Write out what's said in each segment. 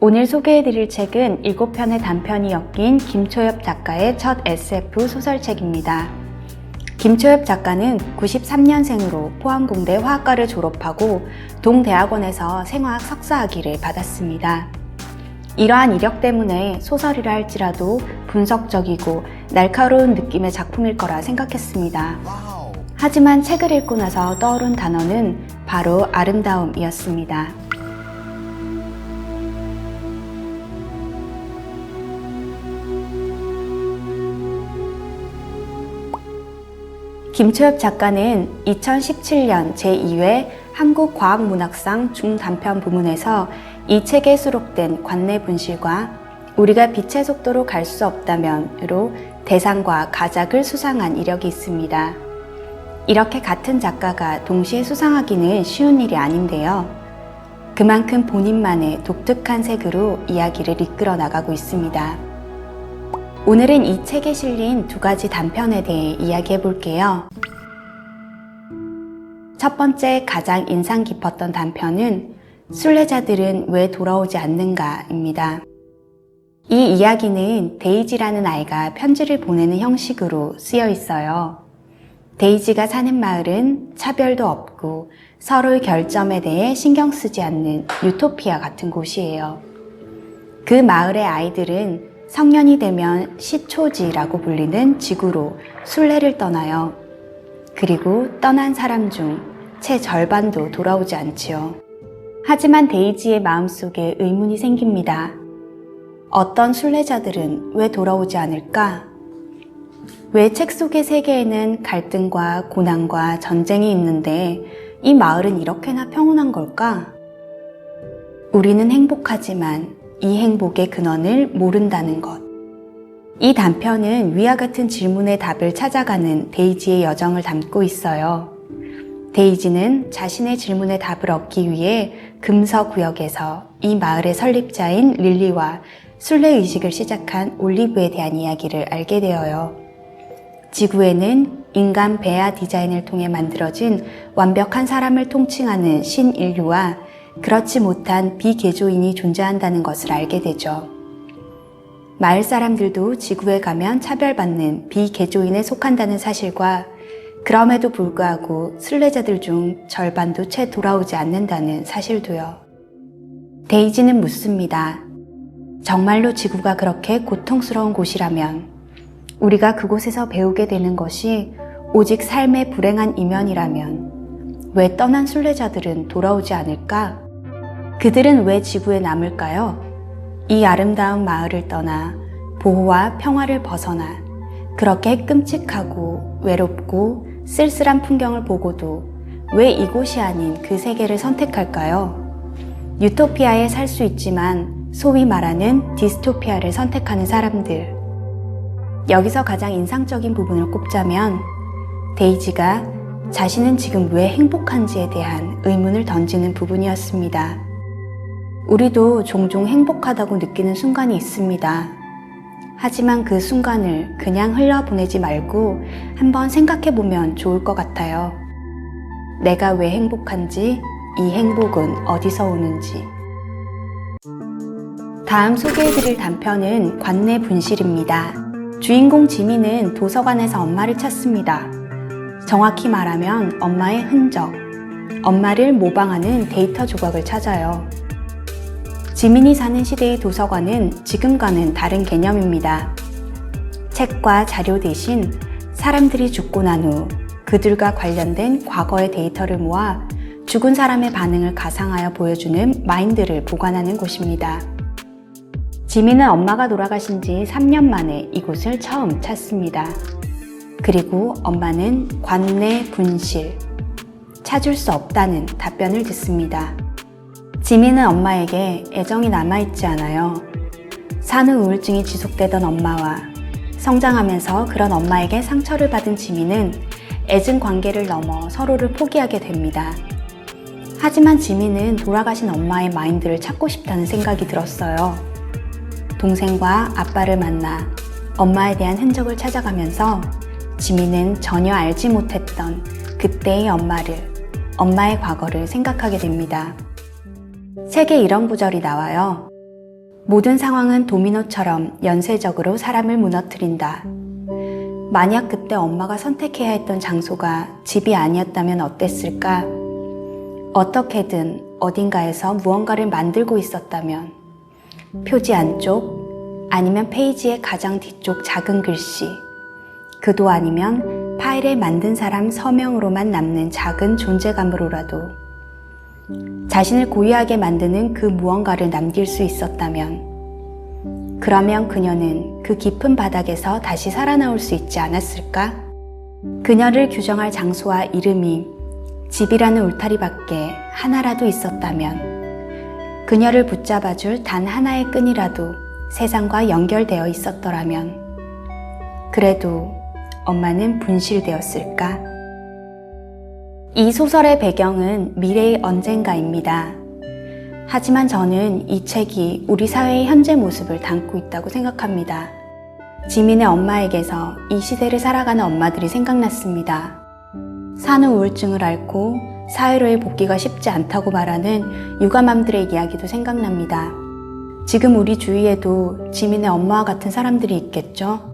오늘 소개해드릴 책은 7편의 단편이 엮인 김초엽 작가의 첫 SF 소설책입니다. 김초엽 작가는 93년생으로 포항공대 화학과를 졸업하고 동대학원에서 생화학 석사학위를 받았습니다. 이러한 이력 때문에 소설이라 할지라도 분석적이고 날카로운 느낌의 작품일 거라 생각했습니다. 하지만 책을 읽고 나서 떠오른 단어는 바로 아름다움이었습니다. 김초엽 작가는 2017년 제2회 한국과학문학상 중단편 부문에서 이 책에 수록된 관내 분실과 우리가 빛의 속도로 갈 수 없다면으로 대상과 가작을 수상한 이력이 있습니다. 이렇게 같은 작가가 동시에 수상하기는 쉬운 일이 아닌데요. 그만큼 본인만의 독특한 색으로 이야기를 이끌어 나가고 있습니다. 오늘은 이 책에 실린 2가지 단편에 대해 이야기해 볼게요. 첫 번째 가장 인상 깊었던 단편은 순례자들은 왜 돌아오지 않는가입니다. 이 이야기는 데이지라는 아이가 편지를 보내는 형식으로 쓰여 있어요. 데이지가 사는 마을은 차별도 없고 서로의 결점에 대해 신경 쓰지 않는 유토피아 같은 곳이에요. 그 마을의 아이들은 성년이 되면 시초지라고 불리는 지구로 순례를 떠나요. 그리고 떠난 사람 중 채 절반도 돌아오지 않지요. 하지만 데이지의 마음속에 의문이 생깁니다. 어떤 순례자들은 왜 돌아오지 않을까? 왜 책 속의 세계에는 갈등과 고난과 전쟁이 있는데 이 마을은 이렇게나 평온한 걸까? 우리는 행복하지만 이 행복의 근원을 모른다는 것. 이 단편은 위와 같은 질문의 답을 찾아가는 데이지의 여정을 담고 있어요. 데이지는 자신의 질문에 답을 얻기 위해 금서구역에서 이 마을의 설립자인 릴리와 순례의식을 시작한 올리브에 대한 이야기를 알게 되어요. 지구에는 인간 배아 디자인을 통해 만들어진 완벽한 사람을 통칭하는 신인류와 그렇지 못한 비개조인이 존재한다는 것을 알게 되죠. 마을 사람들도 지구에 가면 차별받는 비개조인에 속한다는 사실과 그럼에도 불구하고 순례자들 중 절반도 채 돌아오지 않는다는 사실도요. 데이지는 묻습니다. 정말로 지구가 그렇게 고통스러운 곳이라면 우리가 그곳에서 배우게 되는 것이 오직 삶의 불행한 이면이라면 왜 떠난 순례자들은 돌아오지 않을까? 그들은 왜 지구에 남을까요? 이 아름다운 마을을 떠나 보호와 평화를 벗어나 그렇게 끔찍하고 외롭고 쓸쓸한 풍경을 보고도 왜 이곳이 아닌 그 세계를 선택할까요? 유토피아에 살 수 있지만 소위 말하는 디스토피아를 선택하는 사람들. 여기서 가장 인상적인 부분을 꼽자면 데이지가 자신은 지금 왜 행복한지에 대한 의문을 던지는 부분이었습니다. 우리도 종종 행복하다고 느끼는 순간이 있습니다. 하지만 그 순간을 그냥 흘려보내지 말고 한번 생각해보면 좋을 것 같아요. 내가 왜 행복한지, 이 행복은 어디서 오는지. 다음 소개해드릴 단편은 관내 분실입니다. 주인공 지민은 도서관에서 엄마를 찾습니다. 정확히 말하면 엄마의 흔적, 엄마를 모방하는 데이터 조각을 찾아요. 지민이 사는 시대의 도서관은 지금과는 다른 개념입니다. 책과 자료 대신 사람들이 죽고 난 후 그들과 관련된 과거의 데이터를 모아 죽은 사람의 반응을 가상하여 보여주는 마인드를 보관하는 곳입니다. 지민은 엄마가 돌아가신 지 3년 만에 이곳을 처음 찾습니다. 그리고 엄마는 관내 분실, 찾을 수 없다는 답변을 듣습니다. 지민은 엄마에게 애정이 남아있지 않아요. 산후 우울증이 지속되던 엄마와 성장하면서 그런 엄마에게 상처를 받은 지민은 애증 관계를 넘어 서로를 포기하게 됩니다. 하지만 지민은 돌아가신 엄마의 마인드를 찾고 싶다는 생각이 들었어요. 동생과 아빠를 만나 엄마에 대한 흔적을 찾아가면서 지민은 전혀 알지 못했던 그때의 엄마를, 엄마의 과거를 생각하게 됩니다. 책에 이런 구절이 나와요. 모든 상황은 도미노처럼 연쇄적으로 사람을 무너뜨린다. 만약 그때 엄마가 선택해야 했던 장소가 집이 아니었다면 어땠을까? 어떻게든 어딘가에서 무언가를 만들고 있었다면, 표지 안쪽, 아니면 페이지의 가장 뒤쪽 작은 글씨, 그도 아니면 파일에 만든 사람 서명으로만 남는 작은 존재감으로라도 자신을 고유하게 만드는 그 무언가를 남길 수 있었다면, 그러면 그녀는 그 깊은 바닥에서 다시 살아나올 수 있지 않았을까? 그녀를 규정할 장소와 이름이 집이라는 울타리밖에 하나라도 있었다면, 그녀를 붙잡아줄 단 하나의 끈이라도 세상과 연결되어 있었더라면, 그래도 엄마는 분실되었을까? 이 소설의 배경은 미래의 언젠가입니다. 하지만 저는 이 책이 우리 사회의 현재 모습을 담고 있다고 생각합니다. 지민의 엄마에게서 이 시대를 살아가는 엄마들이 생각났습니다. 산후 우울증을 앓고 사회로의 복귀가 쉽지 않다고 말하는 육아맘들의 이야기도 생각납니다. 지금 우리 주위에도 지민의 엄마와 같은 사람들이 있겠죠?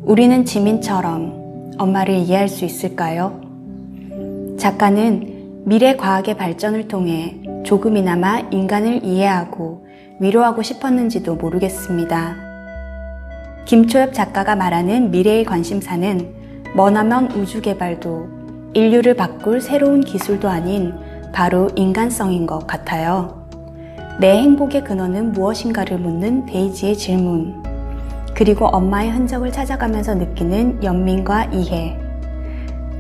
우리는 지민처럼 엄마를 이해할 수 있을까요? 작가는 미래 과학의 발전을 통해 조금이나마 인간을 이해하고 위로하고 싶었는지도 모르겠습니다. 김초엽 작가가 말하는 미래의 관심사는 머나먼 우주 개발도 인류를 바꿀 새로운 기술도 아닌 바로 인간성인 것 같아요. 내 행복의 근원은 무엇인가를 묻는 데이지의 질문, 그리고 엄마의 흔적을 찾아가면서 느끼는 연민과 이해,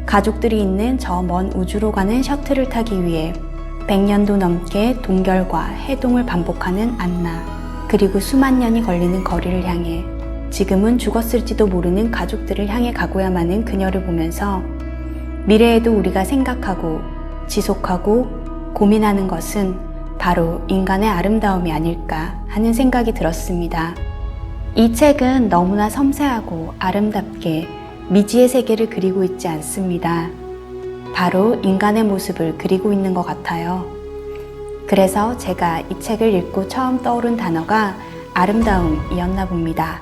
가족들이 있는 저 먼 우주로 가는 셔틀을 타기 위해 100년도 넘게 동결과 해동을 반복하는 안나, 그리고 수만 년이 걸리는 거리를 향해 지금은 죽었을지도 모르는 가족들을 향해 가고야만 하는 그녀를 보면서 미래에도 우리가 생각하고 지속하고 고민하는 것은 바로 인간의 아름다움이 아닐까 하는 생각이 들었습니다. 이 책은 너무나 섬세하고 아름답게 미지의 세계를 그리고 있지 않습니다. 바로 인간의 모습을 그리고 있는 것 같아요. 그래서 제가 이 책을 읽고 처음 떠오른 단어가 아름다움이었나 봅니다.